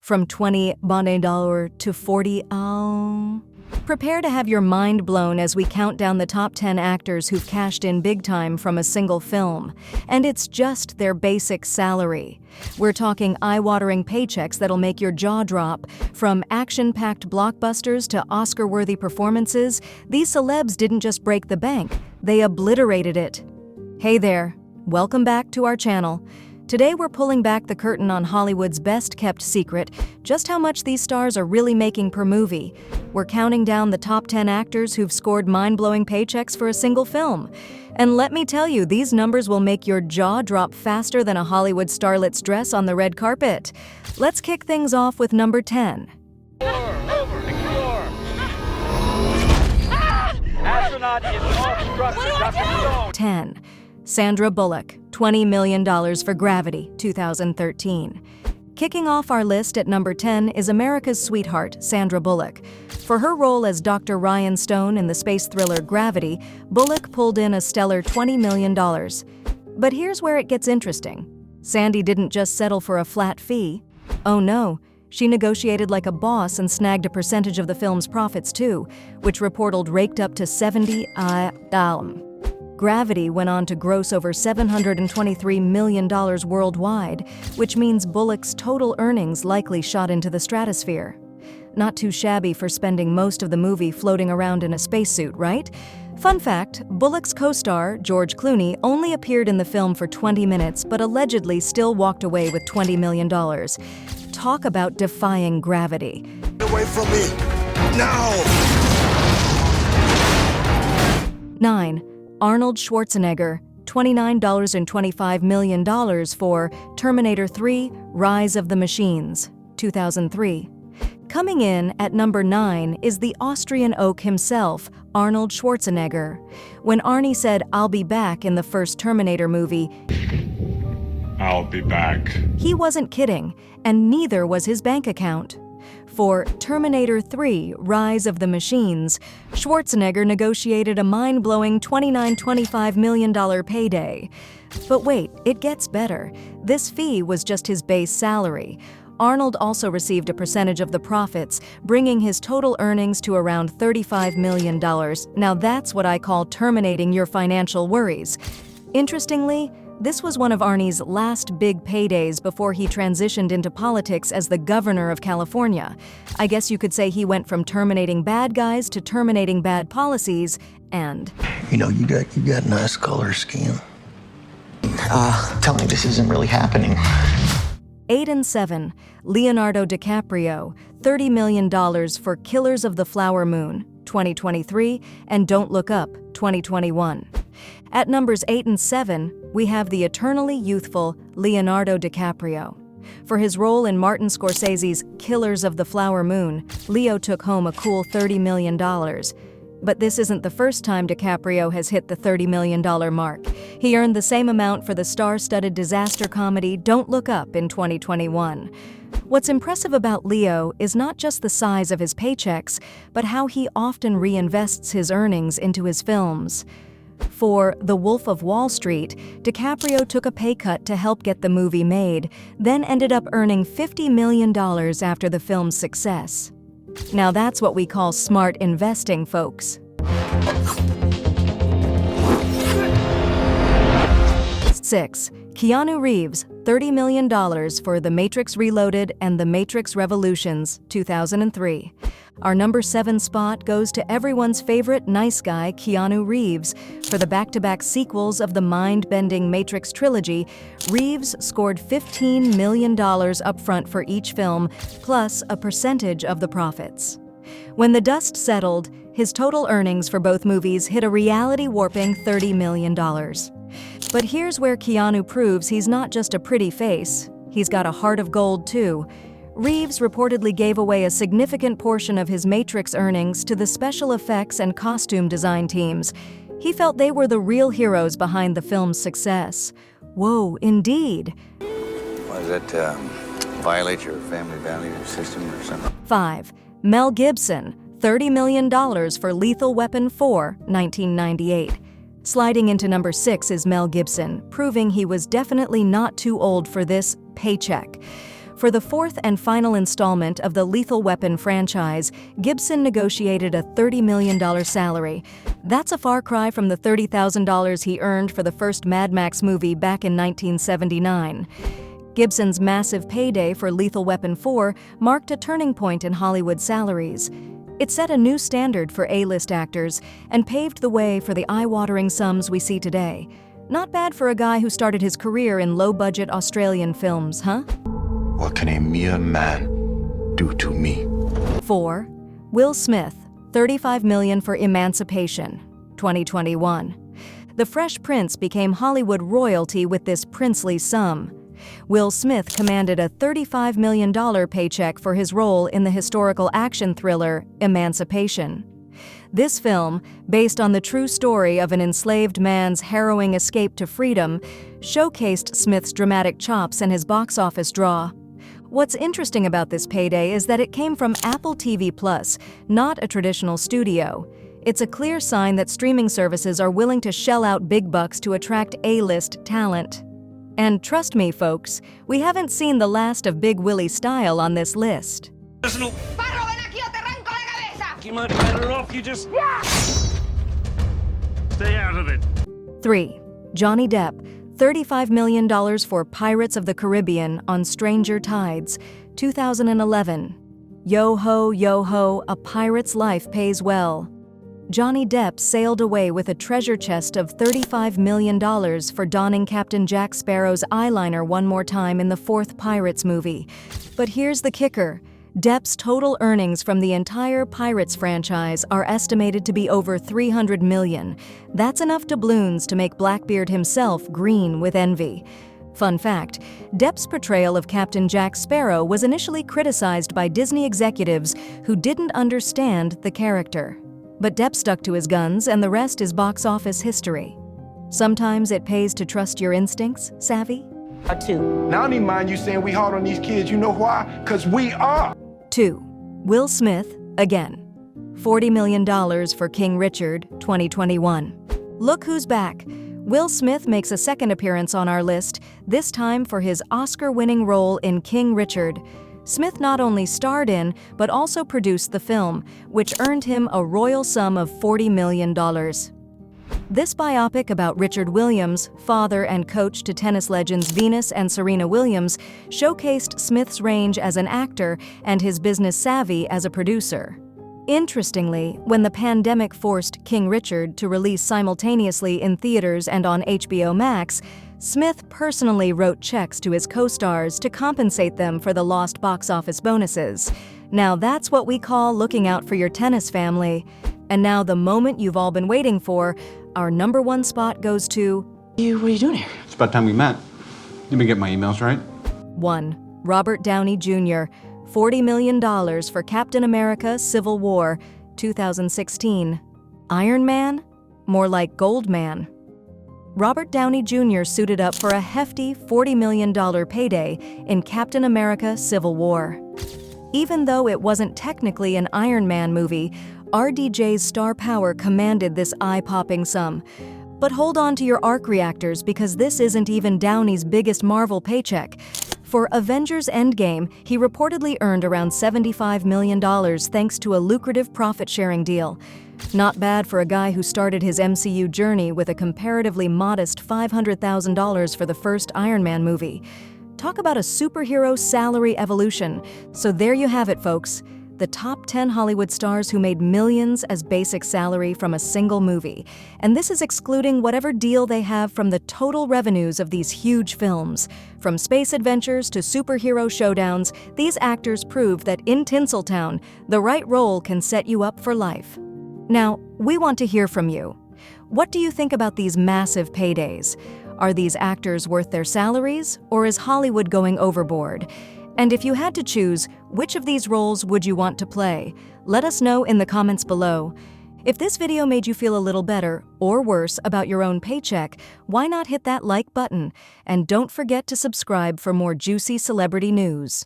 from 20 $20 to 40. Prepare to have your mind blown as we count down the top 10 actors who've cashed in big time from a single film. And it's just their basic salary. We're talking eye-watering paychecks that'll make your jaw drop. From action-packed blockbusters to Oscar-worthy performances, these celebs didn't just break the bank, they obliterated it. Hey there, welcome back to our channel. Today we're pulling back the curtain on Hollywood's best-kept secret, just how much these stars are really making per movie. We're counting down the top 10 actors who've scored mind-blowing paychecks for a single film. And let me tell you, these numbers will make your jaw drop faster than a Hollywood starlet's dress on the red carpet. Let's kick things off with number 10. Astronaut is off structure, Dr. Stone. 10. Sandra Bullock, $20 million for Gravity, 2013. Kicking off our list at number 10 is America's sweetheart, Sandra Bullock. For her role as Dr. Ryan Stone in the space thriller Gravity, Bullock pulled in a stellar $20 million. But here's where it gets interesting. Sandy didn't just settle for a flat fee. Oh no, she negotiated like a boss and snagged a percentage of the film's profits too, which reported raked up to $70 million. Gravity went on to gross over $723 million worldwide, which means Bullock's total earnings likely shot into the stratosphere. Not too shabby for spending most of the movie floating around in a spacesuit, right? Fun fact, Bullock's co-star, George Clooney, only appeared in the film for 20 minutes but allegedly still walked away with $20 million. Talk about defying gravity. Get away from me, now! 9. Arnold Schwarzenegger, $29.25 million for Terminator 3: Rise of the Machines, 2003. Coming in at number 9 is the Austrian oak himself, Arnold Schwarzenegger. When Arnie said, "I'll be back" in the first Terminator movie, I'll be back. He wasn't kidding, and neither was his bank account. For Terminator 3: Rise of the Machines, Schwarzenegger negotiated a mind-blowing $29.25 million payday. But wait, it gets better. This fee was just his base salary. Arnold also received a percentage of the profits, bringing his total earnings to around $35 million. Now that's what I call terminating your financial worries. Interestingly, this was one of Arnie's last big paydays before he transitioned into politics as the governor of California. I guess you could say he went from terminating bad guys to terminating bad policies, and... You know, you got nice color scheme. Tell me this isn't really happening. 8 and 7. Leonardo DiCaprio, $30 million for Killers of the Flower Moon, 2023, and Don't Look Up, 2021. At numbers 8 and 7, we have the eternally youthful Leonardo DiCaprio. For his role in Martin Scorsese's Killers of the Flower Moon, Leo took home a cool $30 million. But this isn't the first time DiCaprio has hit the $30 million mark. He earned the same amount for the star-studded disaster comedy Don't Look Up in 2021. What's impressive about Leo is not just the size of his paychecks, but how he often reinvests his earnings into his films. For The Wolf of Wall Street, DiCaprio took a pay cut to help get the movie made, then ended up earning $50 million after the film's success. Now that's what we call smart investing, folks. 6. Keanu Reeves, $30 million for The Matrix Reloaded and The Matrix Revolutions, 2003. Our number 7 spot goes to everyone's favorite nice guy, Keanu Reeves. For the back-to-back sequels of the mind-bending Matrix trilogy, Reeves scored $15 million upfront for each film, plus a percentage of the profits. When the dust settled, his total earnings for both movies hit a reality-warping $30 million. But here's where Keanu proves he's not just a pretty face, he's got a heart of gold too. Reeves reportedly gave away a significant portion of his Matrix earnings to the special effects and costume design teams. He felt they were the real heroes behind the film's success. Whoa, indeed. Why does that violate your family value system or something? 5. Mel Gibson, $30 million for Lethal Weapon 4, 1998. Sliding into number 6 is Mel Gibson, proving he was definitely not too old for this paycheck. For the fourth and final installment of the Lethal Weapon franchise, Gibson negotiated a $30 million salary. That's a far cry from the $30,000 he earned for the first Mad Max movie back in 1979. Gibson's massive payday for Lethal Weapon 4 marked a turning point in Hollywood salaries. It set a new standard for A-list actors and paved the way for the eye-watering sums we see today. Not bad for a guy who started his career in low-budget Australian films, huh? What can a mere man do to me? 4. Will Smith, $35 million for Emancipation, 2021. The Fresh Prince became Hollywood royalty with this princely sum. Will Smith commanded a $35 million paycheck for his role in the historical action thriller Emancipation. This film, based on the true story of an enslaved man's harrowing escape to freedom, showcased Smith's dramatic chops and his box office draw. What's interesting about this payday is that it came from Apple TV Plus, not a traditional studio. It's a clear sign that streaming services are willing to shell out big bucks to attract A-list talent. And trust me, folks, we haven't seen the last of Big Willie style on this list. You might be better off you just... Stay out of it. 3. Johnny Depp, $35 million for Pirates of the Caribbean on Stranger Tides, 2011. Yo ho, a pirate's life pays well. Johnny Depp sailed away with a treasure chest of $35 million for donning Captain Jack Sparrow's eyeliner one more time in the fourth Pirates movie. But here's the kicker. Depp's total earnings from the entire Pirates franchise are estimated to be over $300 million. That's enough doubloons to make Blackbeard himself green with envy. Fun fact, Depp's portrayal of Captain Jack Sparrow was initially criticized by Disney executives who didn't understand the character. But Depp stuck to his guns, and the rest is box office history. Sometimes it pays to trust your instincts, Savvy? Now I don't even mind you saying we hard on these kids. You know why? Because we are. 2. Will Smith, again. $40 million for King Richard, 2021. Look who's back. Will Smith makes a second appearance on our list, this time for his Oscar-winning role in King Richard. Smith not only starred in, but also produced the film, which earned him a royal sum of $40 million. This biopic about Richard Williams, father and coach to tennis legends Venus and Serena Williams, showcased Smith's range as an actor and his business savvy as a producer. Interestingly, when the pandemic forced King Richard to release simultaneously in theaters and on HBO Max, Smith personally wrote checks to his co-stars to compensate them for the lost box office bonuses. Now that's what we call looking out for your tennis family. And now the moment you've all been waiting for, our number one spot goes to... What are you doing here? It's about time we met. You been getting my emails, right? 1. Robert Downey Jr., $40 million for Captain America: Civil War, 2016. Iron Man? More like Gold Man. Robert Downey Jr. suited up for a hefty $40 million payday in Captain America: Civil War. Even though it wasn't technically an Iron Man movie, RDJ's star power commanded this eye-popping sum. But hold on to your arc reactors, because this isn't even Downey's biggest Marvel paycheck. For Avengers Endgame, he reportedly earned around $75 million thanks to a lucrative profit-sharing deal. Not bad for a guy who started his MCU journey with a comparatively modest $500,000 for the first Iron Man movie. Talk about a superhero salary evolution. So there you have it, folks. The top 10 Hollywood stars who made millions as basic salary from a single movie. And this is excluding whatever deal they have from the total revenues of these huge films. From space adventures to superhero showdowns, these actors prove that in Tinseltown, the right role can set you up for life. Now, we want to hear from you. What do you think about these massive paydays? Are these actors worth their salaries, or is Hollywood going overboard? And if you had to choose, which of these roles would you want to play? Let us know in the comments below. If this video made you feel a little better, or worse, about your own paycheck, why not hit that like button? And don't forget to subscribe for more juicy celebrity news.